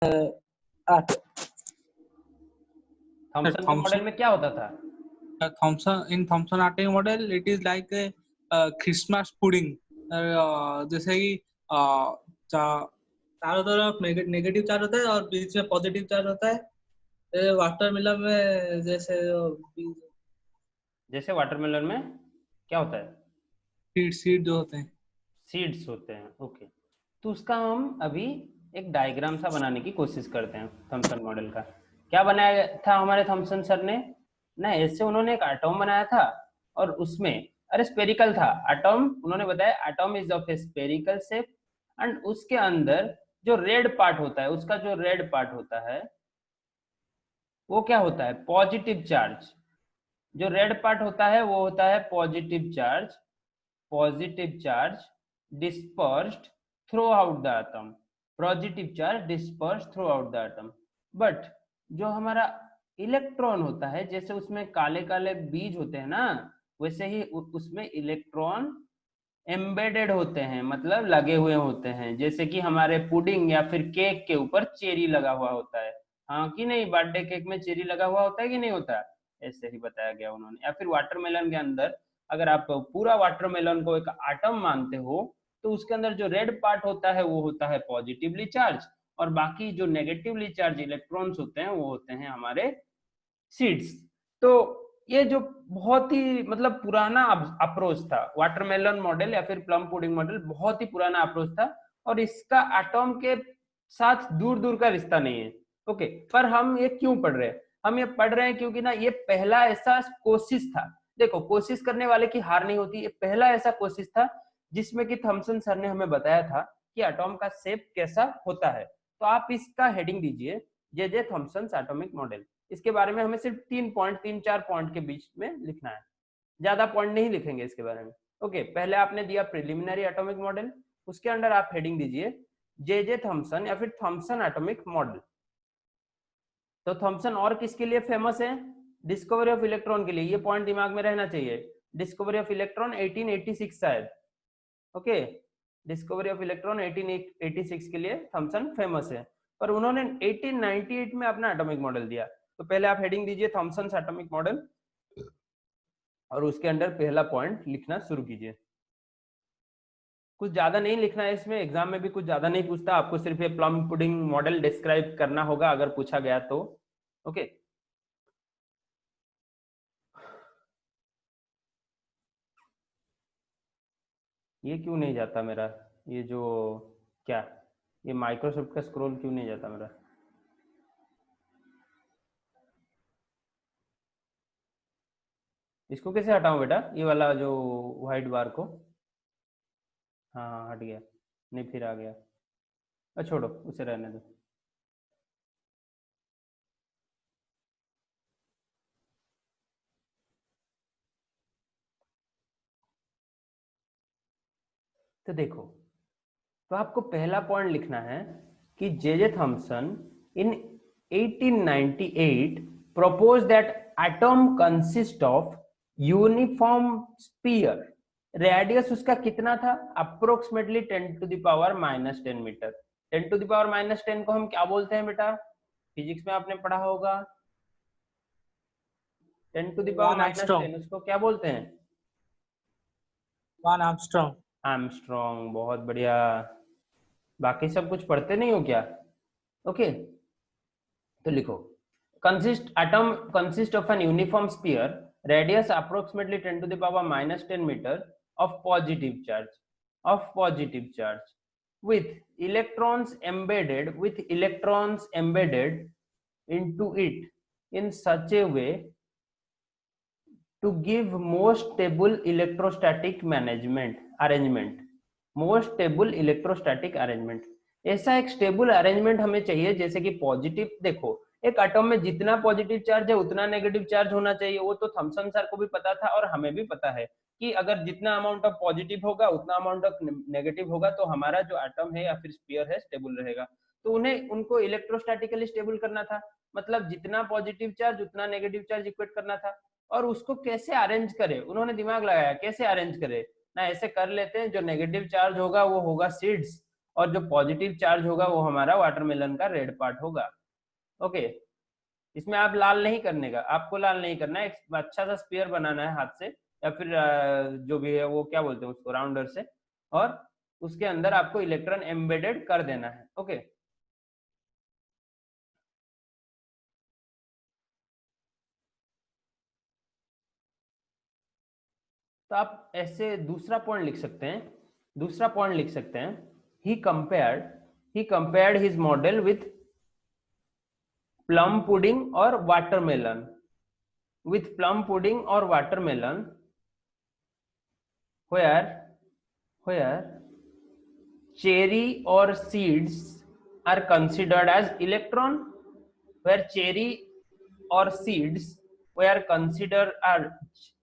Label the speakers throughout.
Speaker 1: 8।
Speaker 2: Thompson के model में क्या होता था?
Speaker 3: Thomson atomic model it is like Christmas pudding. जैसे कि चारों तरफ नेगेटिव चार्ज होता है और बीच में पॉजिटिव चार्ज होता है। वाटरमेलन में
Speaker 2: जैसे वाटरमेलन में क्या होता है?
Speaker 3: सीड जो होते हैं,
Speaker 2: सीड्स होते हैं। ओके, तो उसका हम अभी एक डायग्राम सा बनाने की कोशिश करते हैं थॉमसन मॉडल का। क्या बनाया था हमारे थॉमसन सर ने ना, ऐसे उन्होंने एक एटॉम बनाया था और उसमें, अरे स्पेरिकल था एटॉम, उन्होंने बताया atom is of a spherical shape and उसके अंदर जो रेड पार्ट होता है, उसका जो रेड पार्ट होता है वो क्या होता है? Positive charge. जो रेड पार्ट होता है वो होता है positive charge. Positive charge dispersed through out the atom. Positive charge dispersed through out the atom. But जो हमारा इलेक्ट्रॉन होता है, जैसे उसमें काले काले बीज होते हैं ना, वैसे ही उसमें इलेक्ट्रॉन एम्बेडेड होते हैं, मतलब लगे हुए होते हैं। जैसे कि हमारे पुडिंग या फिर केक के ऊपर चेरी लगा हुआ होता है, हाँ कि नहीं? बर्थडे केक में चेरी लगा हुआ होता है कि नहीं होता? ऐसे ही बताया गया उन्होंने। या फिर वाटरमेलन के अंदर अगर आप पूरा वाटरमेलन को एक एटम मानते हो तो उसके अंदर जो रेड पार्ट होता है वो होता है पॉजिटिवली चार्ज, और बाकी जो नेगेटिवली चार्ज इलेक्ट्रॉन्स होते हैं वो होते हैं हमारे सीड्स। तो ये जो बहुत ही मतलब पुराना अप्रोच था वाटरमेलन मॉडल या फिर प्लम पुडिंग मॉडल, बहुत ही पुराना अप्रोच था और इसका एटॉम के साथ दूर दूर का रिश्ता नहीं है। ओके, पर हम ये क्यों पढ़ रहे हैं? हम ये पढ़ रहे हैं क्योंकि ना ये पहला ऐसा कोशिश था। देखो, कोशिश करने वाले की हार नहीं होती। ये पहला ऐसा कोशिश था जिसमें कि थॉमसन सर ने हमें बताया था कि एटॉम का शेप कैसा होता है। तो आप इसका हेडिंग दीजिए, जे थॉमसन एटॉमिक मॉडल। इसके बारे में हमें सिर्फ 3 पॉइंट के बीच में लिखना है, ज्यादा पॉइंट नहीं लिखेंगे इसके बारे में। ओके, पहले आपने दिया प्रिलिमिनरी एटॉमिक मॉडल, उसके अंडर आप हेडिंग दीजिए जे थॉमसन या फिर थॉमसन एटॉमिक मॉडल। तो थॉमसन और किसके लिए फेमस है? डिस्कवरी ऑफ इलेक्ट्रॉन के लिए। ये पॉइंट दिमाग में रहना चाहिए। डिस्कवरी ऑफ इलेक्ट्रॉन 1886 शायद। ओके, डिस्कवरी ऑफ इलेक्ट्रॉन 1886 के लिए थॉमसन फेमस है, पर उन्होंने 1898 में अपना एटॉमिक मॉडल दिया। तो पहले आप हेडिंग दीजिए थॉमसन एटॉमिक मॉडल और उसके अंदर पहला पॉइंट लिखना शुरू कीजिए। कुछ ज्यादा नहीं लिखना है इसमें, एग्जाम में भी कुछ ज्यादा नहीं पूछता, आपको सिर्फ ये प्लम पुडिंग मॉडल डिस्क्राइब करना होगा अगर पूछा गया तो। ओके, ये क्यों नहीं जाता मेरा? ये जो क्या, ये माइक्रोसॉफ्ट का स्क्रॉल क्यों नहीं जाता मेरा? इसको कैसे हटाऊं बेटा, ये वाला जो व्हाइट बार को? हाँ हाँ, हट गया। नहीं, फिर आ गया। छोड़ो, उसे रहने दो। तो देखो, तो आपको पहला पॉइंट लिखना है कि J Thomson in 1898 proposed that atom consist of uniform sphere। Radius उसका कितना था? Approximately 10⁻⁻10 metre. 10⁻⁻10 को हम क्या बोलते हैं बेटा? फिजिक्स में आपने पढ़ा होगा। 10⁻⁻10 उसको क्या बोलते हैं?
Speaker 1: 1 आर्मस्ट्रॉन्ग।
Speaker 2: आर्मस्ट्रॉन्ग, बहुत बढ़िया। बाकी सब कुछ पढ़ते नहीं हो क्या? ओके, तो लिखो atom consist of an uniform sphere, radius approximately 10⁻⁻10 meter of positive charge with electrons embedded into it in such a way to give most stable electrostatic arrangement। ऐसा एक स्टेबल अरेंजमेंट हमें चाहिए जैसे कि पॉजिटिव, देखो एक एटॉम में जितना पॉजिटिव चार्ज है उतना नेगेटिव चार्ज होना चाहिए। वो तो थॉमसन सर को भी पता था और हमें भी पता है कि अगर जितना अमाउंट ऑफ पॉजिटिव होगा उतना अमाउंट ऑफ नेगेटिव होगा तो हमारा जो एटम है या फिर स्फीयर है स्टेबल रहेगा। तो उनको इलेक्ट्रोस्टैटिकली स्टेबल करना था, मतलब जितना पॉजिटिव चार्ज उतना नेगेटिव चार्ज इक्वेट करना था। और उसको कैसे अरेंज करे, उन्होंने दिमाग लगाया कैसे अरेंज करे ना। ऐसे कर लेते हैं, जो नेगेटिव चार्ज होगा वो होगा सीड्स और जो पॉजिटिव चार्ज होगा वो हमारा वाटरमेलन का रेड पार्ट होगा। ओके, इसमें आप लाल नहीं करने का, आपको लाल नहीं करना है, एक अच्छा सा स्फीयर बनाना है हाथ से या फिर जो भी है वो क्या बोलते हैं उसको, राउंडर से, और उसके अंदर आपको इलेक्ट्रॉन एम्बेडेड कर देना है। ओके, तो आप ऐसे दूसरा पॉइंट लिख सकते हैं, दूसरा पॉइंट लिख सकते हैं, he compared his model with plum pudding और watermelon, with plum pudding or watermelon, where cherry or seeds are considered as electron, where cherry or seeds were considered as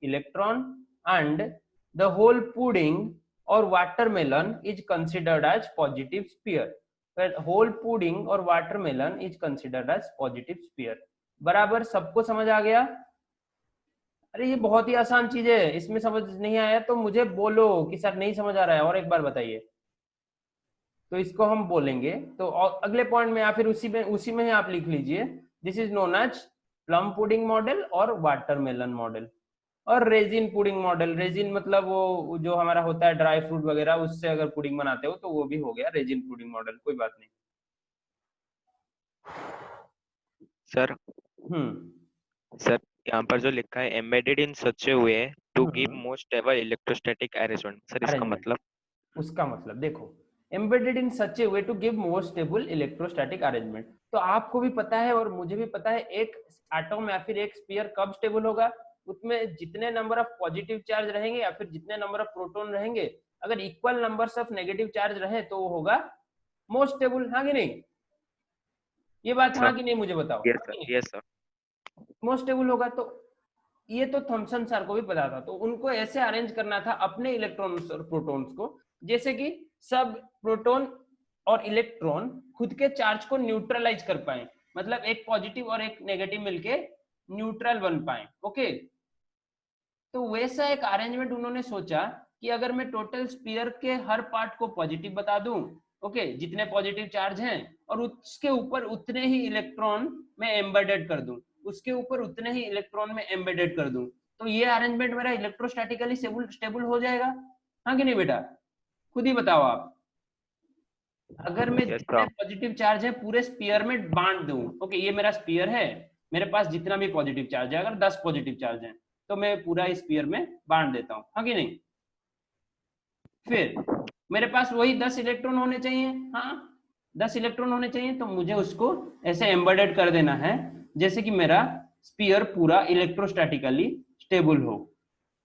Speaker 2: electron, and the whole pudding or watermelon is considered as positive sphere, where whole pudding or watermelon is considered as positive sphere। बराबर सबको समझ आ गया? अरे ये बहुत ही आसान चीज है, इसमें समझ नहीं आया तो मुझे बोलो कि सर नहीं समझ आ रहा है और एक बार बताइए, तो इसको हम बोलेंगे। तो अगले पॉइंट में या फिर उसी में ही आप लिख लीजिए, this is known as plum pudding model और वाटरमेलन मॉडल और रेजिन पुडिंग मॉडल। रेजिन मतलब वो जो हमारा होता है ड्राई फ्रूट वगैरह, उससे अगर पुडिंग बनाते हो तो वो भी हो गया रेजिन पुडिंग मॉडल, कोई बात नहीं।
Speaker 1: सर सर यहाँ पर जो लिखा है embedded in such a way to give more stable electrostatic arrangement, sir इसका मतलब? उसका
Speaker 2: मतलब देखो, embedded in such a way to give more stable electrostatic arrangement, तो आपको भी पता है और मुझे भी पता है एक एटम या फिर एक स्फीयर कब स्टेबल होगा, उसमें जितने नंबर ऑफ पॉजिटिव चार्ज रहेंगे या फिर जितने नंबर ऑफ प्रोटॉन रहेंगे, अगर equal numbers of negative charge रहे तो वो होगा मोस्ट स्टेबल। हाँ कि नहीं? ये बात हाँ कि नहीं मुझे बताओ।
Speaker 1: यस सर,
Speaker 2: मोस्ट स्टेबल होगा। तो ये तो थॉमसन सर को भी पता था, तो उनको ऐसे अरेंज करना था अपने इलेक्ट्रॉन्स और प्रोटॉन्स को, जैसे कि सब प्रोटॉन और इलेक्ट्रॉन खुद के चार्ज को न्यूट्रलाइज कर पाए, मतलब एक पॉजिटिव और एक नेगेटिव मिलके न्यूट्रल बन पाए। ओके, तो वैसा एक अरेंजमेंट उन्होंने सोचा कि अगर मैं टोटल स्फीयर के हर पार्ट को पॉजिटिव बता दूं, ओके, जितने पॉजिटिव चार्ज हैं, और उसके ऊपर उतने ही इलेक्ट्रॉन मैं एम्बेडेड कर दूं, उसके ऊपर उतने ही इलेक्ट्रॉन में एम्बेडेड कर दूं, तो ये अरेंजमेंट मेरा इलेक्ट्रोस्टैटिकली स्टेबल हो जाएगा। हाँ कि नहीं बेटा? खुद ही बताओ आप। अगर मैं जितने पॉजिटिव चार्ज है पूरे स्पीयर में बांट दूं, ओके, ये मेरा स्पीयर है, मेरे पास जितना भी पॉजिटिव चार्ज है, अगर 10 पॉजिटिव चार्ज है तो मैं पूरा स्पीयर में बांट देता हूं। हाँ कि नहीं? फिर मेरे पास वही 10 इलेक्ट्रॉन होने चाहिए। हाँ, 10 इलेक्ट्रॉन होने चाहिए, तो मुझे उसको ऐसे एम्बेडेड कर देना है जैसे कि मेरा स्पीयर पूरा इलेक्ट्रोस्टैटिकली स्टेबल हो,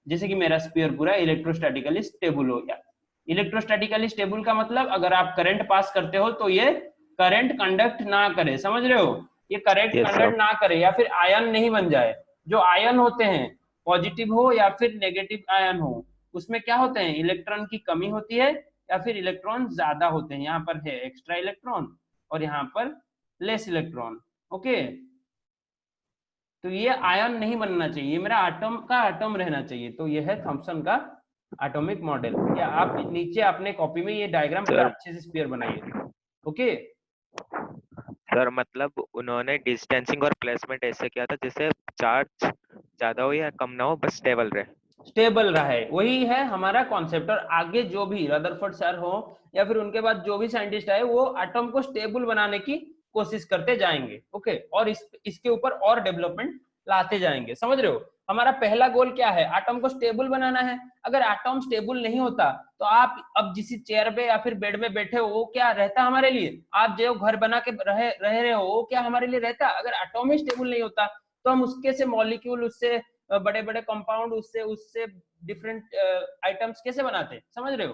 Speaker 2: जैसे कि मेरा स्पीयर पूरा इलेक्ट्रोस्टैटिकली स्टेबल हो गया। इलेक्ट्रोस्टैटिकली स्टेबल का मतलब अगर आप करंट पास करते हो तो ये करंट कंडक्ट ना करे, समझ रहे हो? ये करंट कंडक्ट ना करे या फिर आयन नहीं बन जाए। जो आयन होते हैं, पॉजिटिव हो या फिर नेगेटिव आयन हो, उसमें क्या होते हैं, इलेक्ट्रॉन की कमी होती है या फिर इलेक्ट्रॉन ज्यादा होते हैं। यहाँ पर है एक्स्ट्रा इलेक्ट्रॉन और यहाँ पर लेस इलेक्ट्रॉन। ओके, तो ये आयन नहीं बनना चाहिए, मेरा एटम का एटम रहना चाहिए। तो ये है थॉमसन का एटॉमिक मॉडल। या आप नीचे अपने कॉपी में ये डायग्राम बड़ा अच्छे से स्फीयर बनाइए। ओके
Speaker 1: सर, मतलब उन्होंने डिस्टेंसिंग और प्लेसमेंट ऐसे किया था जैसे चार्ज ज्यादा हो या कम ना हो, बस स्टेबल रहे।
Speaker 2: स्टेबल रहे, वही है हमारा कॉन्सेप्ट। और आगे जो भी रदरफोर्ड सर हो या फिर उनके बाद जो भी साइंटिस्ट आए, वो एटम को स्टेबल बनाने की कोशिश करते जाएंगे। ओके, और इसके ऊपर और डेवलपमेंट लाते जाएंगे। समझ रहे हो? हमारा पहला गोल क्या है? एटम को स्टेबल बनाना है। अगर एटम स्टेबल नहीं होता तो आप अब जिस चेयर पे या फिर बेड में बैठे हो, वो क्या रहता हमारे लिए? आप जो घर बना के रह रहे हो, वो क्या हमारे लिए रहता? अगर एटम ही स्टेबल नहीं होता तो हम उसके से मॉलिक्यूल, उससे बड़े बड़े कंपाउंड, उससे उससे डिफरेंट आइटम्स कैसे बनाते हैं? समझ रहे हो?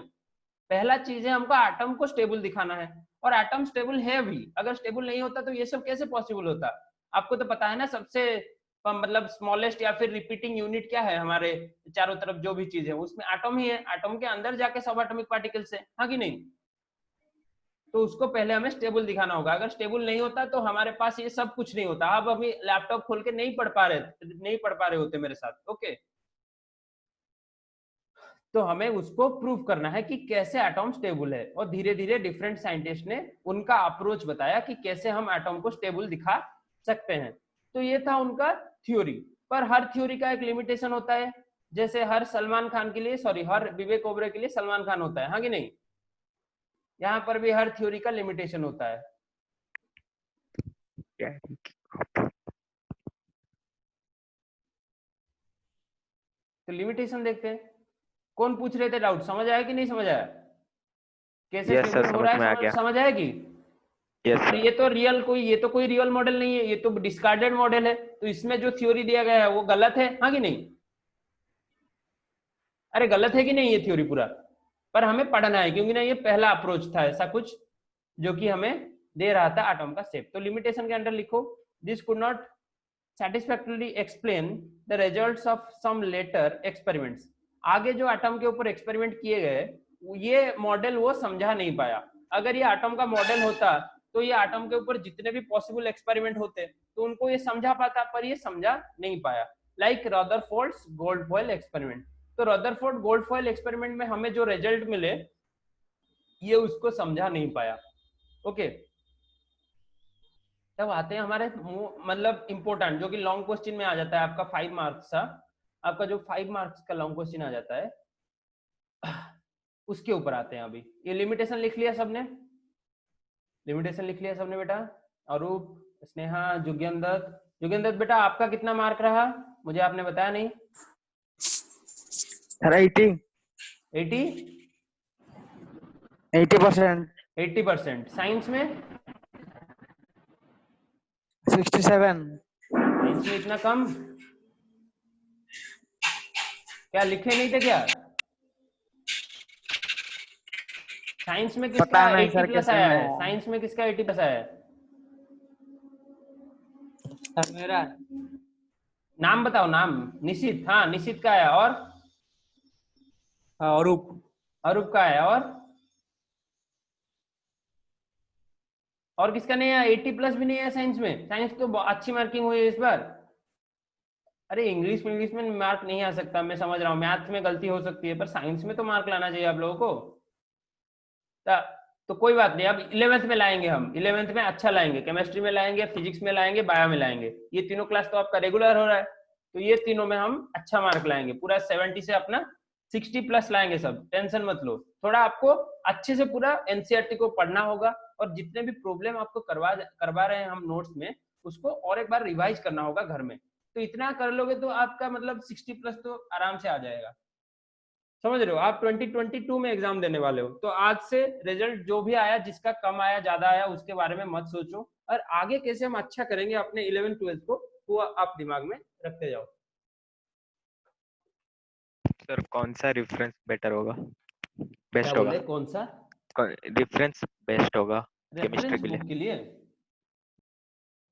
Speaker 2: पहला चीज है हमको एटम को स्टेबल दिखाना है, और एटम स्टेबल है भी। अगर स्टेबल नहीं होता तो ये सब कैसे पॉसिबल होता? आपको तो पता है ना, सबसे मतलब स्मॉलेस्ट या फिर रिपीटिंग यूनिट क्या है हमारे चारों तरफ? जो भी चीज है उसमें एटम ही है, एटम के अंदर जाके सब एटॉमिक पार्टिकल्स है। हाँ कि नहीं? तो उसको पहले हमें स्टेबल दिखाना होगा। अगर स्टेबल नहीं होता तो हमारे पास ये सब कुछ नहीं होता। आप अभी लैपटॉप खोल के नहीं पढ़ पा रहे होते मेरे साथ। ओके, तो हमें उसको प्रूव करना है कि कैसे एटॉम स्टेबल है, और धीरे धीरे डिफरेंट साइंटिस्ट ने उनका अप्रोच बताया कि कैसे हम एटॉम को स्टेबल दिखा सकते हैं। तो ये था उनका थ्योरी। पर हर थ्योरी का एक लिमिटेशन होता है, जैसे हर सलमान खान के लिए, सॉरी, हर विवेक ओबरे के लिए सलमान खान होता है, हाँ कि नहीं? यहाँ पर भी हर थ्योरी का लिमिटेशन होता है। तो लिमिटेशन देखते हैं। कौन पूछ रहे थे डाउट? समझ आया कि नहीं समझ आया? कैसे
Speaker 1: यस सर,
Speaker 2: स्टेबल हो
Speaker 1: समझ
Speaker 2: रहा
Speaker 1: में आ
Speaker 2: है,
Speaker 1: गया।
Speaker 2: समझ आया कि?
Speaker 1: यस
Speaker 2: और
Speaker 1: सर।
Speaker 2: ये तो कोई रियल मॉडल नहीं है, ये तो डिस्कार्डेड मॉडल है। तो इसमें जो थ्योरी दिया गया है वो गलत है, हाँ कि नहीं? अरे गलत है कि नहीं ये थ्योरी पूरा? पर हमें पढ़ना है, क्योंकि ना ये पहला अप्रोच था ऐसा कुछ जो कि हमें दे रहा था एटॉम का शेप। तो लिमिटेशन के अंदर लिखो, this could not satisfactorily explain the results of some later experiments। आगे जो एटम के ऊपर एक्सपेरिमेंट किए गए, ये मॉडल वो समझा नहीं पाया। अगर ये एटम का मॉडल होता तो ये एटम के ऊपर जितने भी पॉसिबल एक्सपेरिमेंट होते तो उनको ये समझा पाता, पर ये समझा नहीं पाया। Like Rutherford's gold foil experiment. तो रदरफोर्ड गोल्ड फॉइल एक्सपेरिमेंट में हमें जो रिजल्ट मिले ये उसको समझा नहीं पाया। ओके, तब आते हैं हमारे मतलब इंपोर्टेंट, जो कि लॉन्ग क्वेश्चन में आ जाता है आपका 5 मार्क्स का। आपका जो 5 मार्क्स का लॉन्ग क्वेश्चन आ जाता है उसके ऊपर आते हैं। अभी ये लिमिटेशन लिख लिया सबने? लिमिटेशन लिख लिया सबने बेटा? अरूप, स्नेहा, जुगेंद्र बेटा आपका कितना मार्क रहा? मुझे आपने बताया नहीं। 80%। साइंस में
Speaker 4: 67।
Speaker 2: साइंस में इतना कम? क्या लिखे नहीं थे क्या? साइंस में किसका
Speaker 4: पता नहीं
Speaker 2: 80
Speaker 4: सर
Speaker 2: प्लस
Speaker 4: कैसे
Speaker 2: आया है?
Speaker 4: हो।
Speaker 2: साइंस में किसका 80 प्लस आया है?
Speaker 3: सर मेरा
Speaker 2: नाम बताओ, नाम। निशित, हाँ निशित का आया। और अरूप का आया। और किसका नहीं आया? 80 प्लस भी नहीं है साइंस में। साइंस तो अच्छी मार्किंग हुई है इस बार। अरे इंग्लिश में मार्क नहीं आ सकता, मैं समझ रहा हूँ, मैथ में गलती हो सकती है, पर साइंस में तो मार्क लाना चाहिए आप लोगों को। तो कोई बात नहीं, अब 11th में लाएंगे हम। 11th में अच्छा लाएंगे, केमिस्ट्री में लाएंगे, फिजिक्स में लाएंगे, बायो में लाएंगे। ये तीनों क्लास तो आपका रेगुलर हो रहा है, तो ये तीनों में हम अच्छा मार्क लाएंगे। पूरा 70 से अपना 60 प्लस लाएंगे सब, टेंशन मत लो। थोड़ा आपको अच्छे से पूरा एनसीईआरटी को पढ़ना होगा, और जितने भी प्रॉब्लम आपको करवा रहे हैं हम नोट्स में, उसको और एक बार रिवाइज करना होगा घर में। तो इतना कर लोगे तो आपका मतलब 60 प्लस तो आराम से आ जाएगा। समझ रहे हो? आप 2022 में एग्जाम देने वाले हो, तो आज से रिजल्ट जो भी आया, जिसका कम आया ज्यादा आया, उसके बारे में मत सोचो, और आगे कैसे हम अच्छा करेंगे अपने 11 12 को, वो आप दिमाग में रखते जाओ।
Speaker 1: सर कौन सा रेफरेंस बेटर होगा,
Speaker 2: क्या
Speaker 1: बेस्ट होगा?
Speaker 2: बोले? कौन सा
Speaker 1: रेफरेंस बेस्ट होगा केमिस्ट्री
Speaker 2: रेफरेंस
Speaker 1: के
Speaker 2: बुक
Speaker 1: लिए?
Speaker 2: के लिए?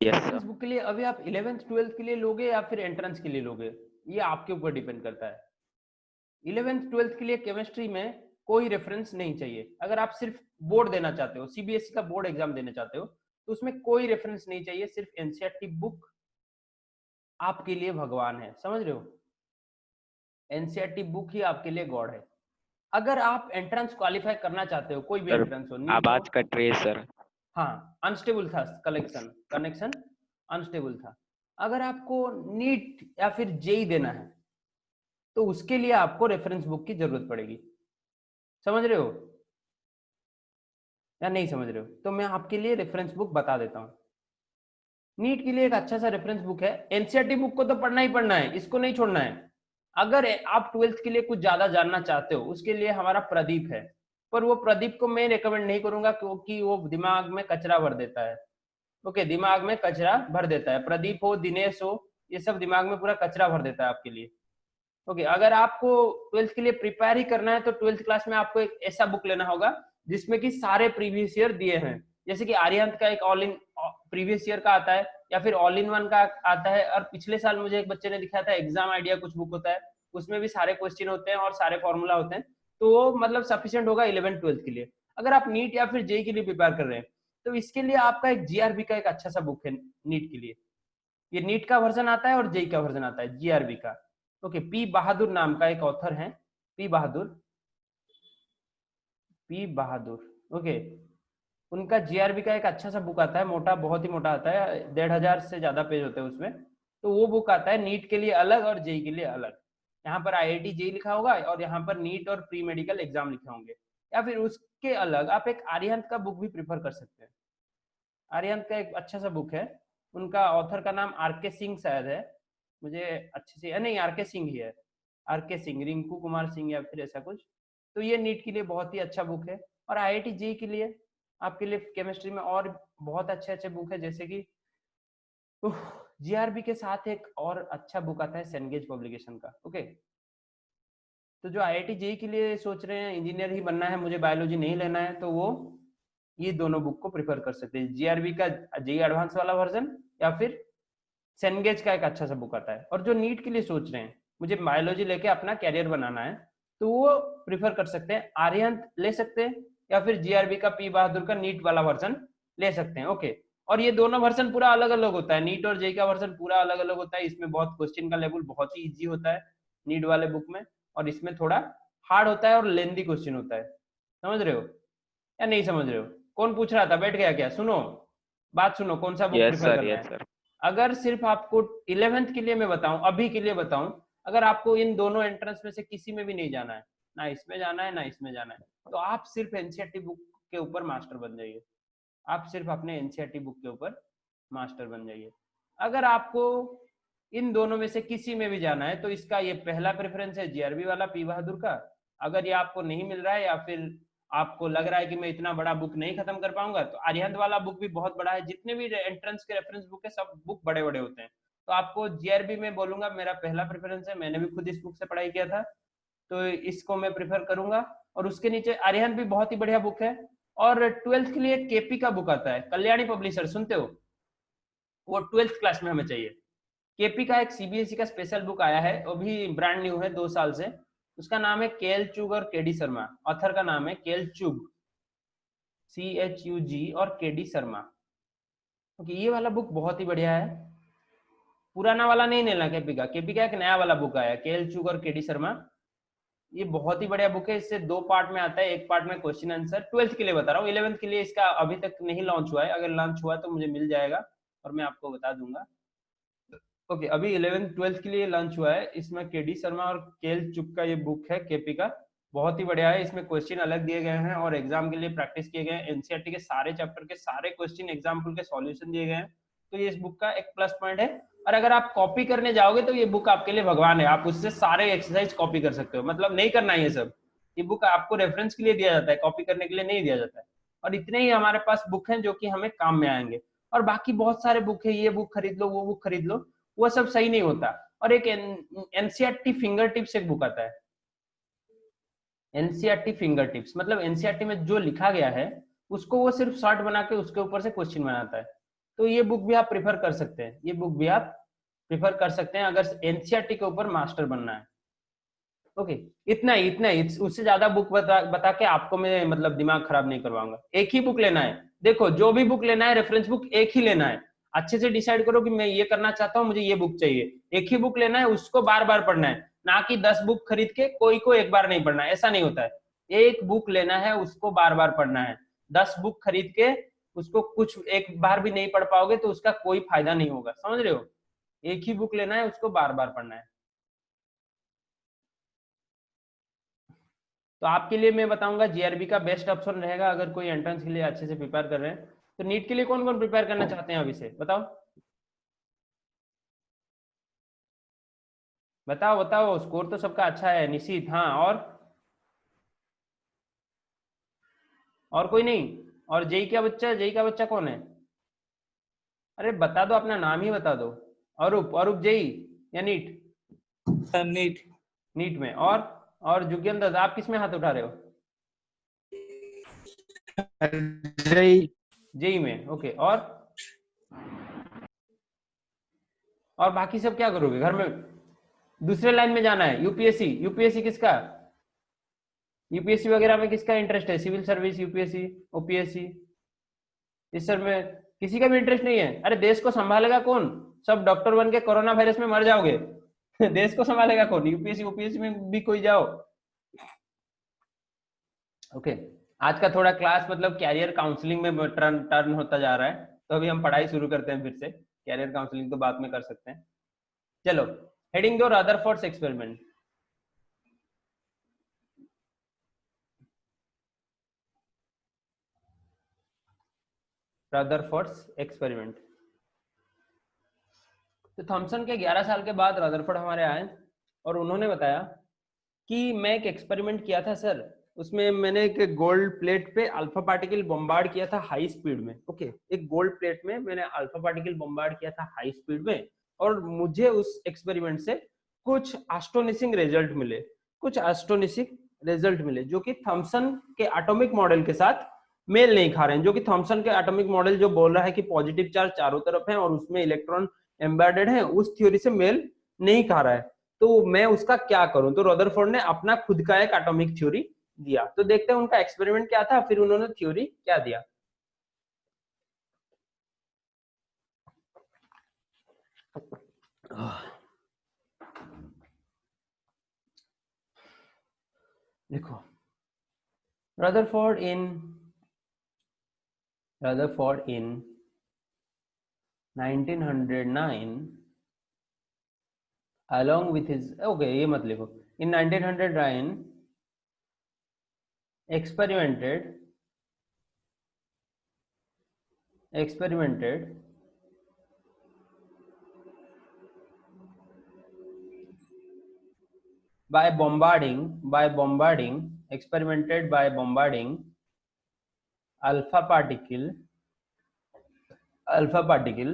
Speaker 1: Yes
Speaker 2: reference
Speaker 1: sir.
Speaker 2: बुक के लिए अभी आप 11th 12th के लिए लोगे या फिर एंट्रेंस के लिए लोगे, ये आपके ऊपर डिपेंड करता है। 11th 12th के लिए केमिस्ट्री में कोई रेफरेंस नहीं चाहिए। अगर आप सिर्फ बोर्ड देना चाहते हो, सीबीएसई का बोर्ड एग्जाम देना चाहते हो, तो उसमें कोई रेफरेंस नहीं चाहिए। सिर्फ एनसीईआरटी बुक आपके लिए भगवान है, समझ रहे हो? एनसीईआरटी बुक ही आपके लिए गॉड है। अगर आप एंट्रेंस क्वालिफाई करना चाहते हो, कोई भी
Speaker 1: सर
Speaker 2: एंट्रेंस हो, नीट हो।
Speaker 1: आवाज कट रही है सर।
Speaker 2: हाँ, अनस्टेबल था कनेक्शन अनस्टेबल था। अगर आपको नीट या फिर जेई देना है, तो उसके लिए आपको रेफरेंस बुक की जरूरत पड़ेगी। समझ रहे हो या नहीं समझ रहे हो? तो मैं आपके लिए रेफरेंस बुक बता देता हूँ। नीट के लिए एक अच्छा सा रेफरेंस बुक है। एनसीईआरटी बुक को तो पढ़ना ही पढ़ना है, इसको नहीं छोड़ना है। अगर आप 12th के लिए कुछ ज्यादा जानना चाहते हो, उसके लिए हमारा प्रदीप है, पर वो प्रदीप को मैं रिकमेंड नहीं करूंगा, क्योंकि वो दिमाग में कचरा भर देता है। ओके, दिमाग में कचरा भर देता है। प्रदीप हो, दिनेश हो, ये सब दिमाग में पूरा कचरा भर देता है आपके लिए। ओके, अगर आपको 12th के लिए प्रिपेयर ही करना है, तो 12th क्लास में आपको एक ऐसा बुक लेना होगा जिसमें कि सारे प्रीवियस ईयर दिए हैं। जैसे कि आर्यंत का एक ऑल इन प्रीवियस ईयर का आता है, या फिर ऑल इन वन का आता है। और पिछले साल मुझे एक बच्चे ने दिखाया था, एग्जाम आइडिया कुछ बुक होता है, उसमें भी सारे क्वेश्चन होते हैं और सारे फॉर्मूला होते हैं। तो वो मतलब सफिशियंट होगा 11 12 के लिए। अगर आप नीट या फिर जेई के लिए प्रिपेयर कर रहे हैं, तो इसके लिए आपका एक जीआरबी का एक अच्छा सा बुक है नीट के लिए। ये नीट का वर्जन आता है और जेई का वर्जन आता है जीआरबी का। ओके, पी बहादुर नाम का एक ऑथर है, पी बहादुर, ओके। उनका जीआरबी का एक अच्छा सा बुक आता है, मोटा, बहुत ही मोटा आता है, 1500 से ज्यादा पेज होते हैं उसमें। तो वो बुक आता है नीट के लिए अलग और जेई के लिए अलग। यहाँ पर आईआईटी जेई लिखा होगा और यहाँ पर नीट और प्री मेडिकल एग्जाम लिखे होंगे। या फिर उसके अलग आप एक आर्यंत का बुक भी प्रिफर कर सकते हैं। आर्यंत का एक अच्छा सा बुक है, उनका ऑथर का नाम आरके सिंह शायद है, मुझे अच्छे से नहीं, आरके सिंह ही है, आरके सिंह, रिंकू कुमार सिंह या फिर ऐसा कुछ। तो ये नीट के लिए बहुत ही अच्छा बुक है। और आईआईटी जेई के लिए आपके लिए केमिस्ट्री में और बहुत अच्छे अच्छे बुक है, जैसे कि जीआरबी के साथ एक और अच्छा बुक आता है सेनगेज पब्लिकेशन का, ओके। तो जो आईआईटी जेई के लिए सोच रहे हैं इंजीनियर ही बनना है, मुझे बायोलॉजी नहीं लेना है, तो वो ये दोनों बुक को प्रिफर कर सकते हैं, जीआरबी का जेई एडवांस वाला वर्जन या फिर सेनगेज का एक अच्छा सा बुक आता है। और जो नीट के लिए सोच रहे हैं मुझे बायोलॉजी लेके अपना कैरियर बनाना है, तो वो प्रिफर कर सकते हैं आर्यंत ले सकते हैं, या फिर जीआरबी का पी बहादुर का नीट वाला वर्जन ले सकते हैं, ओके। और ये दोनों वर्जन पूरा अलग अलग होता है, नीट और जेई का वर्जन पूरा अलग अलग होता है। इसमें बहुत क्वेश्चन का लेवल बहुत ही इजी होता है नीट वाले बुक में, और इसमें थोड़ा हार्ड होता है और लेंदी क्वेश्चन होता है। समझ रहे हो या नहीं समझ रहे हो? कौन पूछ रहा था, बैठ गया क्या? सुनो, बात सुनो, कौन सा बुक
Speaker 1: यस
Speaker 2: प्रिफर
Speaker 1: सर,
Speaker 2: करना
Speaker 1: यस
Speaker 2: है।
Speaker 1: सर।
Speaker 2: अगर सिर्फ आपको 11th के लिए मैं बताऊं, अभी के लिए बताऊं, अगर आपको इन दोनों एंट्रेंस में से किसी में भी नहीं जाना है, ना इसमें जाना है ना इसमें जाना है, तो आप सिर्फ एनसीईआरटी बुक के ऊपर मास्टर बन जाइए। आप सिर्फ अपने एनसीईआरटी बुक के ऊपर मास्टर बन जाइए। अगर आपको इन दोनों में से किसी में भी जाना है, तो इसका ये पहला प्रेफरेंस है जीआरबी वाला पी बहादुर का। अगर ये आपको नहीं मिल रहा है या फिर आपको लग रहा है कि मैं इतना बड़ा बुक नहीं खत्म कर पाऊंगा, तो आर्यंत वाला बुक भी बहुत बड़ा है। जितने भी एंट्रेंस के रेफरेंस बुक है सब बुक बड़े बड़े होते हैं। तो आपको जीआरबी में बोलूंगा मेरा पहला प्रेफरेंस है, मैंने भी खुद इस बुक से पढ़ाई किया था, तो इसको मैं प्रेफर करूंगा। और उसके नीचे आर्यंत भी बहुत ही बढ़िया बुक है। और 12th के लिए केपी का बुक आता है, कल्याणी पब्लिशर, सुनते हो? वो 12th क्लास में हमें चाहिए। केपी का एक सीबीएसई का स्पेशल बुक आया है, वो भी ब्रांड न्यू है 2 साल से। उसका नाम है केएल चुग और केडी शर्मा, ऑथर का नाम है केएल चुग, CHUG, और केडी शर्मा। ओके, ये वाला बुक बहुत ही बढ़िया है। पुराना वाला नहीं लेना केपी का एक नया वाला बुक आया है केएल चुग और केडी शर्मा। ये बहुत ही बढ़िया बुक है, इससे 2 पार्ट में आता है, एक पार्ट में क्वेश्चन आंसर। 12th के लिए बता रहा हूँ, 11th के लिए इसका अभी तक नहीं लॉन्च हुआ है, अगर लॉन्च हुआ तो मुझे मिल जाएगा और मैं आपको बता दूंगा। ओके, अभी 11th 12th के लिए लॉन्च हुआ है। इसमें केडी शर्मा और केएल चुग का ये बुक है केपी का, बहुत ही बढ़िया है। इसमें क्वेश्चन अलग दिए गए हैं और एग्जाम के लिए प्रैक्टिस किए गए हैं। एनसीईआरटी के सारे चैप्टर के सारे क्वेश्चन एग्जाम्पल के सॉल्यूशन दिए गए हैं, तो ये इस बुक का एक प्लस पॉइंट है। और अगर आप कॉपी करने जाओगे तो ये बुक आपके लिए भगवान है, आप उससे सारे एक्सरसाइज कॉपी कर सकते हो। मतलब नहीं करना है ये सब, ये बुक आपको रेफरेंस के लिए दिया जाता है, कॉपी करने के लिए नहीं दिया जाता है। और इतने ही हमारे पास बुक हैं जो कि हमें काम में आएंगे। और बाकी बहुत सारे बुक है, ये बुक खरीद लो वो बुक खरीद लो, वो सब सही नहीं होता। और एक एनसीईआरटी फिंगर टिप्स एक बुक आता है, एनसीईआरटी फिंगर टिप्स, मतलब एनसीईआरटी में जो लिखा गया है उसको वो सिर्फ शॉर्ट बना के उसके ऊपर से क्वेश्चन बनाता है। तो ये बुक भी आप प्रिफर कर सकते हैं, ये बुक भी आप प्रिफर कर सकते हैं अगर एनसीईआरटी के ऊपर मास्टर बनना है। ओके, इतना ही, उससे ज्यादा बुक बता के आपको मैं मतलब दिमाग खराब नहीं करवाऊंगा। एक ही बुक लेना है, देखो जो भी बुक लेना है रेफरेंस बुक एक ही लेना है। अच्छे से डिसाइड करो कि मैं ये करना चाहता हूँ, मुझे ये बुक चाहिए, एक ही बुक लेना है, उसको बार बार पढ़ना है, ना कि 10 बुक खरीद के कोई को एक बार नहीं पढ़ना है, ऐसा नहीं होता है। एक बुक लेना है, उसको बार बार पढ़ना है। 10 बुक खरीद के उसको कुछ एक बार भी नहीं पढ़ पाओगे तो उसका कोई फायदा नहीं होगा, समझ रहे हो? एक ही बुक लेना है, उसको बार बार पढ़ना है। तो आपके लिए मैं बताऊंगा जीआरबी का बेस्ट ऑप्शन रहेगा अगर कोई एंट्रेंस के लिए अच्छे से प्रिपेयर कर रहे हैं। तो नीट के लिए कौन कौन प्रिपेयर करना चाहते हैं अभी से बताओ, बताओ बताओ। स्कोर तो सबका अच्छा है, निश्चित। हाँ, और कोई नहीं? और जेई का बच्चा, जेई का बच्चा कौन है? अरे बता दो, अपना नाम ही बता दो। अरूप जेई या नीट?
Speaker 3: नीट।
Speaker 2: नीट में। और जुगेंद्र आप किस में हाथ उठा रहे हो?
Speaker 4: जेई।
Speaker 2: जेई में, ओके। और बाकी सब क्या करोगे घर में? दूसरे लाइन में जाना है, यूपीएससी किसका? यूपीएससी वगैरह में किसका इंटरेस्ट है? सिविल सर्विस, यूपीएससी, ओपीएससी, इस सब में किसी का भी इंटरेस्ट नहीं है? अरे देश को संभालेगा कौन? सब डॉक्टर बन के कोरोना वायरस में मर जाओगे। देश को संभालेगा कौन? यूपीएससी ओपीएससी में भी कोई जाओ, ओके आज का थोड़ा क्लास मतलब कैरियर काउंसलिंग में टर्न होता जा रहा है, तो अभी हम पढ़ाई शुरू करते हैं फिर से। कैरियर काउंसलिंग तो बाद में कर सकते हैं। चलो हेडिंग दो रदरफोर्ड्स एक्सपेरिमेंट। Rutherford's experiment. तो थॉमसन के 11 साल के बाद रदरफोर्ड हमारे आए और उन्होंने बताया कि मैं एक एक्सपेरिमेंट किया था सर, उसमें मैंने एक गोल्ड प्लेट पे अल्फा पार्टिकल बम्बार्ड किया था हाई स्पीड में। ओके एक गोल्ड प्लेट में मैंने अल्फा पार्टिकल बम्बार्ड किया था हाई स्पीड में, और मुझे उस एक्सपेरिमेंट से कुछ एस्टोनिशिंग रिजल्ट मिले, जो कि थॉमसन के एटॉमिक मॉडल के साथ मेल नहीं खा रहे हैं। जो कि थॉमसन के एटॉमिक मॉडल जो बोल रहा है कि पॉजिटिव चार्ज चारों तरफ है और उसमें इलेक्ट्रॉन एम्बेडेड है, उस थ्योरी से मेल नहीं खा रहा है। तो मैं उसका क्या करूं? तो रदरफोर्ड ने अपना खुद का एक एटॉमिक थ्योरी दिया। तो देखते हैं उनका एक्सपेरिमेंट क्या था, फिर उन्होंने थ्योरी क्या दिया। देखो Rutherford in 1909 along with his ये मत लिखो। In 1909 experimented by bombarding alpha particle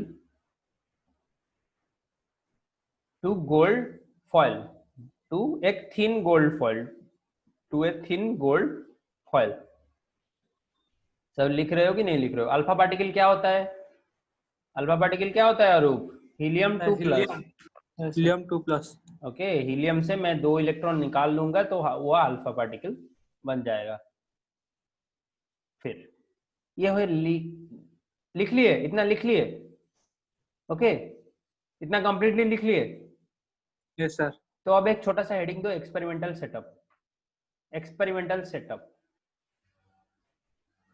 Speaker 2: to gold foil, to a thin gold foil। सब लिख रहे हो कि नहीं लिख रहे हो? अल्फा पार्टिकल क्या होता है? Arup? Helium 2 plus.
Speaker 3: Helium 2+।
Speaker 2: Okay helium से मैं 2 इलेक्ट्रॉन निकाल लूंगा तो वो अल्फा पार्टिकल बन जाएगा। फिर ये हुए लिख लिए, इतना लिख लिए? ओके इतना कंप्लीटली लिख लिए?
Speaker 3: Yes sir.
Speaker 2: तो अब एक छोटा सा हेडिंग दो, एक्सपेरिमेंटल सेटअप।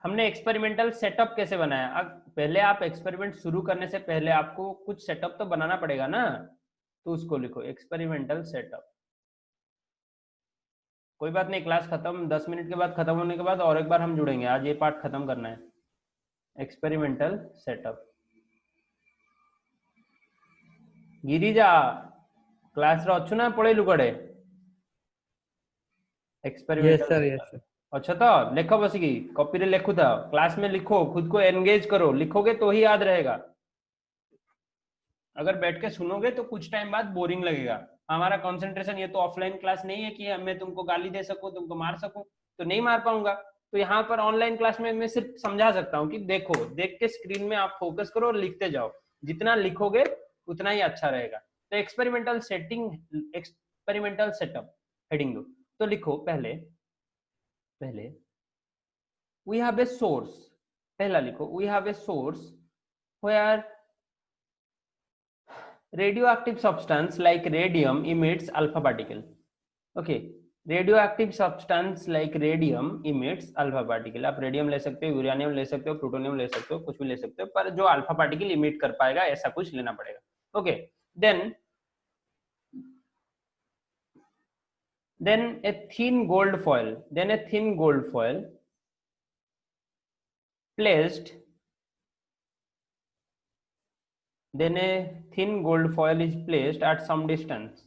Speaker 2: हमने एक्सपेरिमेंटल सेटअप कैसे बनाया? अब पहले आप एक्सपेरिमेंट शुरू करने से पहले आपको कुछ सेटअप तो बनाना पड़ेगा ना, तो उसको लिखो एक्सपेरिमेंटल सेटअप। कोई बात नहीं, क्लास खत्म 10 मिनट के बाद खत्म होने के बाद और एक बार हम जुड़ेंगे, आज ये पार्ट खत्म करना है। Experimental setup. गिरिजा क्लास रे अच्छु ना पढ़ेलु कड़े एक्सपेरिमेंटल सेटअप। अच्छा तो लिखो बसिकी कॉपी रे लिखु था, क्लास में लिखो, खुद को एंगेज करो, लिखोगे तो ही याद रहेगा। अगर बैठ के सुनोगे तो कुछ टाइम बाद बोरिंग लगेगा। हमारा कंसंट्रेशन, ये तो ऑफलाइन क्लास नहीं है कि मैं तुमको गाली दे सकूं, तुमको मार सकूं, तो नहीं मार पाऊंगा। तो यहाँ पर ऑनलाइन क्लास में मैं सिर्फ समझा सकता हूँ कि देखो, देख के स्क्रीन में आप फोकस करो और लिखते जाओ, जितना लिखोगे उतना ही अच्छा रहेगा। तो एक्सपेरिमेंटल सेटअप हेडिंग दो, तो लिखो पहले we have a source, पहला लिखो we have a source where radioactive substance like radium emits alpha particle। okay radioactive substance like radium emits alpha particle। आप रेडियम ले सकते हो, यूरेनियम ले सकते हो, प्लूटोनियम ले सकते हो, कुछ भी ले सकते हो, पर जो अल्फा पार्टिकल इमिट कर पाएगा ऐसा कुछ लेना पड़ेगा। Okay then a thin gold foil placed is placed at some distance।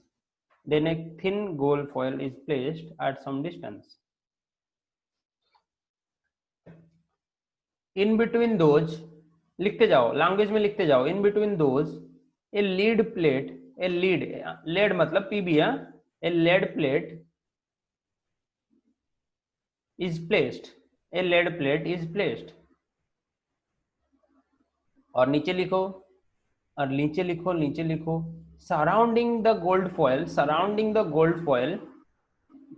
Speaker 2: in between those, लिखते जाओ, लैंग्वेज में लिखते जाओ, in between those a lead plate, lead मतलब PB, a lead plate is placed, और नीचे लिखो surrounding the gold foil,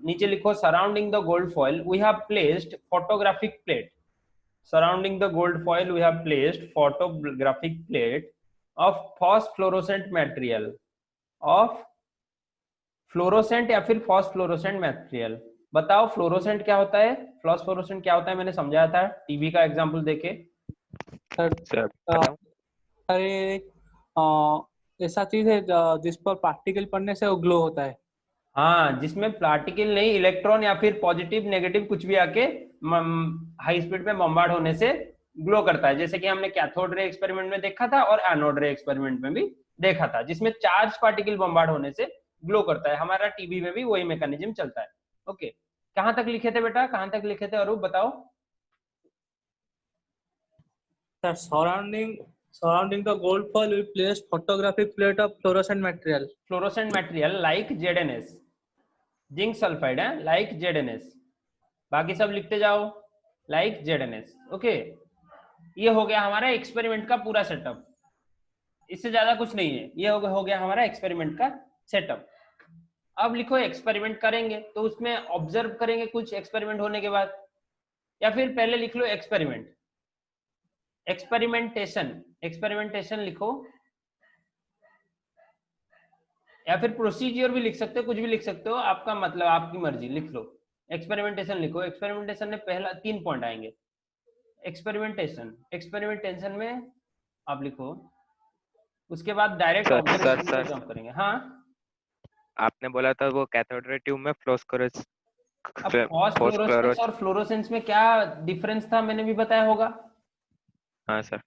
Speaker 2: नीचे लिखो surrounding the gold foil we have placed photographic plate, of phosphorescent material, या फिर phosphorescent material, बताओ fluorescent क्या होता है, फ्लोरोसेंट क्या होता है, मैंने समझाया था टीवी का एग्जांपल देके।
Speaker 3: सर
Speaker 1: सर
Speaker 3: अ,
Speaker 1: बताओ।
Speaker 3: अरे ऐसा चीज है जिस पर पार्टिकल पड़ने से वो ग्लो होता है।
Speaker 2: हाँ, जिसमें पार्टिकल नहीं, इलेक्ट्रॉन या फिर पॉजिटिव नेगेटिव कुछ भी आके हाई स्पीड में बम्बार्ड होने से ग्लो करता है, जैसे कि हमने कैथोड रे एक्सपेरिमेंट में देखा था और एनोड रे एक्सपेरिमेंट में भी देखा था, जिसमें चार्ज पार्टिकल बम्बार्ड होने से ग्लो करता है। हमारा टीवी में भी वही मैकेनिज्म चलता है। ओके, कहां तक लिखे थे बेटा, कहां तक लिखे थे अरूप, बताओ।
Speaker 3: Sir surrounding the gold foil we place photographic plate of fluorescent material.
Speaker 2: Fluorescent material like ZnS, zinc sulphide है, लाइक जेडएनएस, बाकी सब लिखते जाओ, लाइक जेडएनएस। ओके, ये हो गया हमारा एक्सपेरिमेंट का पूरा सेटअप, इससे ज्यादा कुछ नहीं है। ये हो गया हमारा एक्सपेरिमेंट का सेटअप। अब लिखो एक्सपेरिमेंट करेंगे तो उसमें ऑब्जर्व करेंगे कुछ एक्सपेरिमेंट होने के बाद, या फिर पहले लिख लो एक्सपेरिमेंट, एक्सपेरिमेंटेशन, एक्सपेरिमेंटेशन लिखो, या फिर प्रोसीजियर भी लिख सकते हो, कुछ भी लिख सकते हो, आपका मतलब आपकी मर्जी, लिख लो। एक्सपेरिमेंटेशन लिखो। एक्सपेरिमेंटेशन में पहला 3 पॉइंट आएंगे। एक्सपेरिमेंटेशन, एक्सपेरिमेंटेशन में आप लिखो, उसके बाद डायरेक्ट
Speaker 1: सर सर
Speaker 2: ऑब्जर्वेशन में
Speaker 1: सर
Speaker 2: जंप करेंगे। हाँ,
Speaker 1: आपने बोला था वो कैथोड रे ट्यूब में
Speaker 2: अब फॉस्फोरेसेंस और फ्लोरोसेंस में क्या डिफरेंस था, मैंने भी बताया होगा।
Speaker 1: हाँ सर।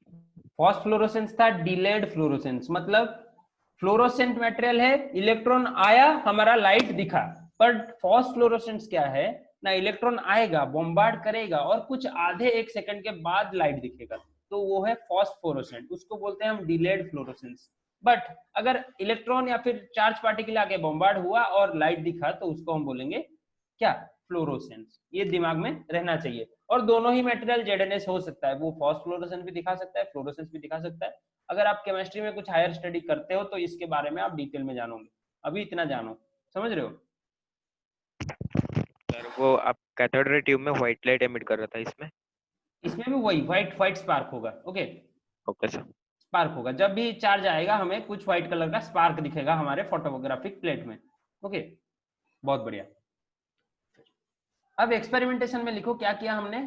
Speaker 2: फॉस्फोरेसेंस था डिलेड फ्लोरोसेंस, मतलब फ्लोरोसेंट मटेरियल है, इलेक्ट्रॉन आया, हमारा लाइट दिखा। पर फॉस्फोरेसेंस क्या है, ना इलेक्ट्रॉन आएगा, बॉम्बार्ड करेगा और कुछ आधे 1 सेकंड के बाद लाइट दिखेगा, तो वो है फॉस्फोरेसेंट, उसको बोलते हैं हम डिलेड फ्लोरोसेंस। बट अगर इलेक्ट्रॉन या फिर चार्ज पार्टिकल आके बॉम्बार्ड हुआ और लाइट दिखा तो उसको हम बोलेंगे क्या, फ्लोरोसेंस। ये दिमाग में रहना चाहिए। और दोनों ही मटेरियल जेडएनएस हो सकता है, वो फॉस्फोरेसेंस भी दिखा सकता है, फ्लोरोसेंस भी दिखा सकता है। अगर आप केमिस्ट्री में कुछ हायर स्टडी करते हो तो इसके बारे में आप डिटेल में जानोगे, अभी इतना जानो, समझ रहे हो।
Speaker 1: सर वो आप कैथोड रे ट्यूब में व्हाइट लाइट एमिट कर रहा था इसमें।
Speaker 2: इसमें भी वही व्हाइट व्हाइट स्पार्क होगा। Okay,
Speaker 1: okay sir.
Speaker 2: स्पार्क होगा, जब भी चार्ज आएगा हमें कुछ व्हाइट कलर का स्पार्क दिखेगा हमारे फोटोग्राफिक प्लेट में। ओके, बहुत बढ़िया। अब एक्सपेरिमेंटेशन में लिखो क्या किया हमने।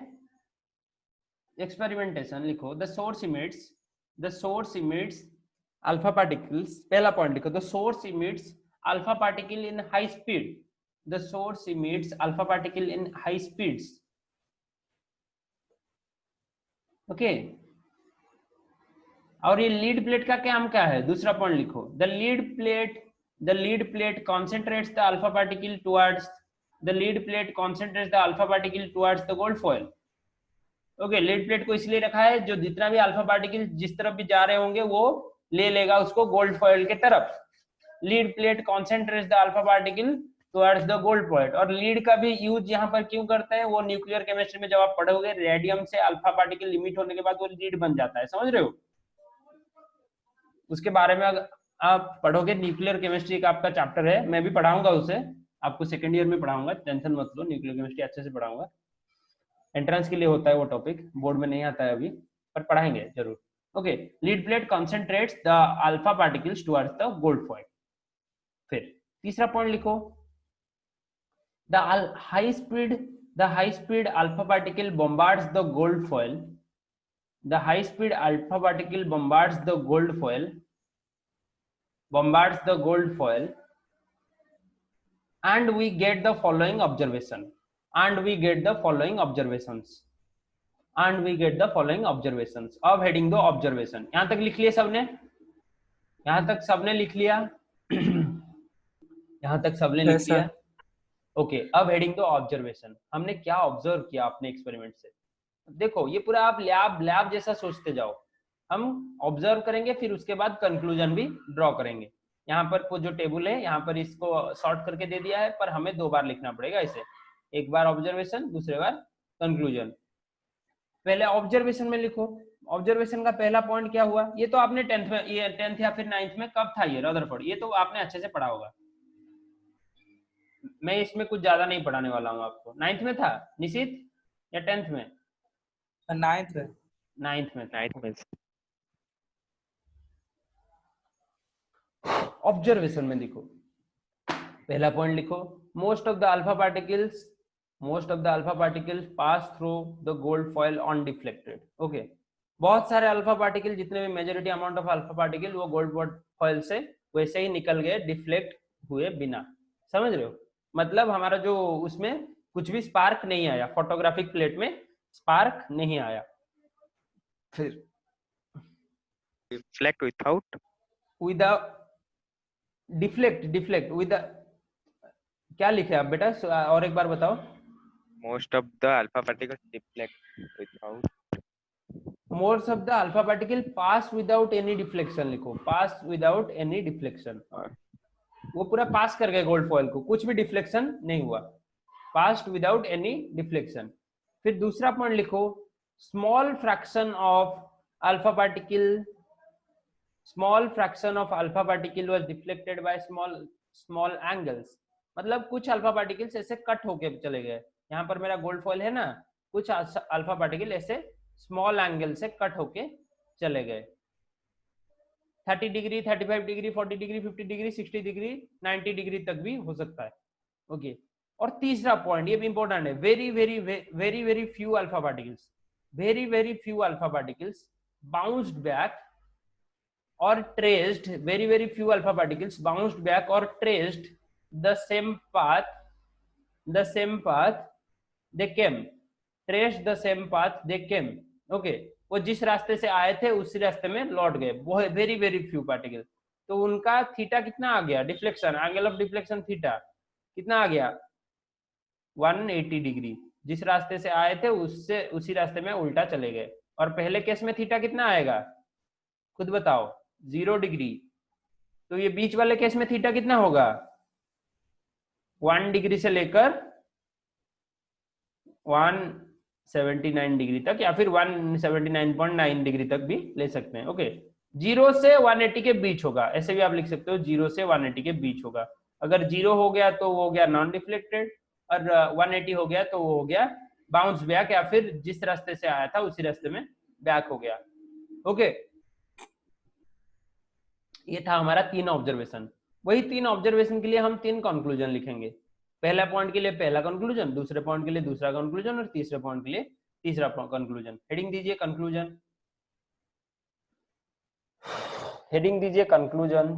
Speaker 2: एक्सपेरिमेंटेशन लिखो, the source emits alpha particles, पहला पॉइंट लिखो, the source emits alpha particle in high speed, the source emits alpha particle in high speeds. Okay, और ये लीड प्लेट का काम क्या है, दूसरा पॉइंट लिखो, the lead plate concentrates the alpha particle towards, the lead plate concentrates the alpha particle towards the gold foil. Okay, lead plate को इसलिए रखा है जो जितना भी अल्फा पार्टिकल जिस तरफ भी जा रहे होंगे वो ले लेगा उसको गोल्ड फॉइल के तरफ। Lead plate concentrates the alpha particle towards the gold foil. और लीड का भी यूज यहाँ पर क्यों करते हैं, वो न्यूक्लियर केमिस्ट्री में जब आप पढ़ोगे, रेडियम से अल्फा पार्टिकल लिमिट होने के बाद वो लीड बन जाता है, समझ रहे हो। उसके बारे में अगर आप पढ़ोगे, न्यूक्लियर केमिस्ट्री का आपका चैप्टर है, मैं भी पढ़ाऊंगा उसे, आपको सेकंड ईयर में पढ़ाऊंगा, टेंशन मत लो, न्यूक्लियर केमिस्ट्री अच्छे से पढ़ाऊंगा। एंट्रेंस के लिए होता है वो टॉपिक, बोर्ड में नहीं आता है अभी, पर पढ़ाएंगे जरूर। Okay, lead plate concentrates the alpha particles towards the gold foil. फिर तीसरा पॉइंट लिखो, the high speed alpha particle bombards the gold foil, the high speed alpha particle bombards the gold foil, bombards the gold foil, and we get the following observation, and we get the following observations, and we get the following observations। अब heading दो observation. यहां तक लिख लिया सबने, यहां तक सबने लिख लिया यहां तक सबने लिख लिया। ओके, अब हेडिंग दो ऑब्जर्वेशन, हमने क्या ऑब्जर्व किया अपने एक्सपेरिमेंट से। देखो ये पूरा आप लैब जैसा सोचते जाओ, हम ऑब्जर्व करेंगे फिर उसके बाद कंक्लूजन भी ड्रॉ करेंगे। यहाँ पर जो टेबल है यहाँ पर इसको सॉर्ट करके दे दिया है, पर हमें 2 बार लिखना पड़ेगा इसे, एक बार ऑब्जर्वेशन, दूसरे बार कंक्लूजन। पहले ऑब्जर्वेशन में लिखो, ऑब्जर्वेशन का पहला पॉइंट क्या हुआ, ये तो आपने 10th में, ये 10th या फिर 9th में कब था ये रदरफोर्ड, ये तो आपने अच्छे से पढ़ा होगा, मैं इसमें कुछ ज्यादा नहीं पढ़ाने वाला हूँ आपको। 9th में था निशित या 10th में?
Speaker 3: 9th में।
Speaker 2: 9th में था।
Speaker 1: नाइट में।
Speaker 2: ऑब्जर्वेशन में देखो, पहला पॉइंट लिखो, most of the alpha particles most of the alpha particle pass through the gold foil on deflected. Okay, बहुत सारे अल्फा पार्टिकल, जितने भी majority amount of alpha particle वो गोल्ड फॉइल से वैसे ही निकल गए डिफ्लेक्ट हुए बिना। समझ रहे हो? मतलब हमारा जो उसमें कुछ भी स्पार्क नहीं आया, फोटोग्राफिक प्लेट में स्पार्क नहीं आया। फिर
Speaker 1: reflect without
Speaker 2: without deflect, deflect with क्या लिखे आप बेटा, और एक बार बताओ।
Speaker 1: Most of the alpha particles deflect without
Speaker 2: most of the alpha particle pass without any deflection लिखो, पास विदाउट एनी डिफ्लेक्शन। वो पूरा पास कर गए गोल्ड फॉइल को, कुछ भी डिफ्लेक्शन नहीं हुआ, पास्ड विदाउट एनी डिफ्लेक्शन। फिर दूसरा पॉइंट लिखो, small fraction of alpha particle, small fraction of alpha particle was deflected by small angles. मतलब कुछ अल्फा पार्टिकल्स ऐसे कट होके चले गए, यहाँ पर मेरा गोल्ड फॉइल है ना, कुछ अल्फा पार्टिकल ऐसे स्मॉल एंगल से कट होके चले गए। 30 degree, 35 degree, 40 degree, 50 degree, 60 degree, 90 degree तक भी हो सकता है। ओके, और तीसरा पॉइंट, ये भी इंपॉर्टेंट है, very very very very few alpha particles, very very few alpha particles bounced back और traced, very very few alpha particles bounced back और traced the same path they came, traced the same path they came। okay, वो जिस रास्ते से आए थे उसी रास्ते में लौट गए, वो वेरी वेरी फ्यू पार्टिकल। तो उनका थीटा कितना आ गया, deflection, angle of deflection theta कितना आ गया, 180 डिग्री। जिस रास्ते से आए थे उससे उसी रास्ते में उल्टा चले गए। और पहले केस में थीटा कितना आएगा, खुद बताओ, 0 डिग्री। तो ये बीच वाले केस में थीटा कितना होगा, 1 डिग्री से लेकर 179 डिग्री तक, या फिर 179.9 डिग्री तक भी ले सकते हैं। ओके, 0 से 180 के बीच होगा, ऐसे भी आप लिख सकते हो, 0 से 180 के बीच होगा। अगर 0 हो गया तो वो हो गया नॉन डिफ्लेक्टेड, और 180 हो गया तो वो हो गया बाउंस बैक, या फिर जिस रास्ते से आया था उसी रास्ते में बैक हो गया। ओके, ये था हमारा 3 ऑब्जर्वेशन। वही 3 ऑब्जर्वेशन के लिए हम 3 कंक्लूजन लिखेंगे। पहला पॉइंट के लिए पहला कंक्लूजन, दूसरे पॉइंट के लिए दूसरा कंक्लूजन, और तीसरे पॉइंट के लिए तीसरा कंक्लूजन। हेडिंग दीजिए कंक्लूजन, हेडिंग दीजिए कंक्लूजन।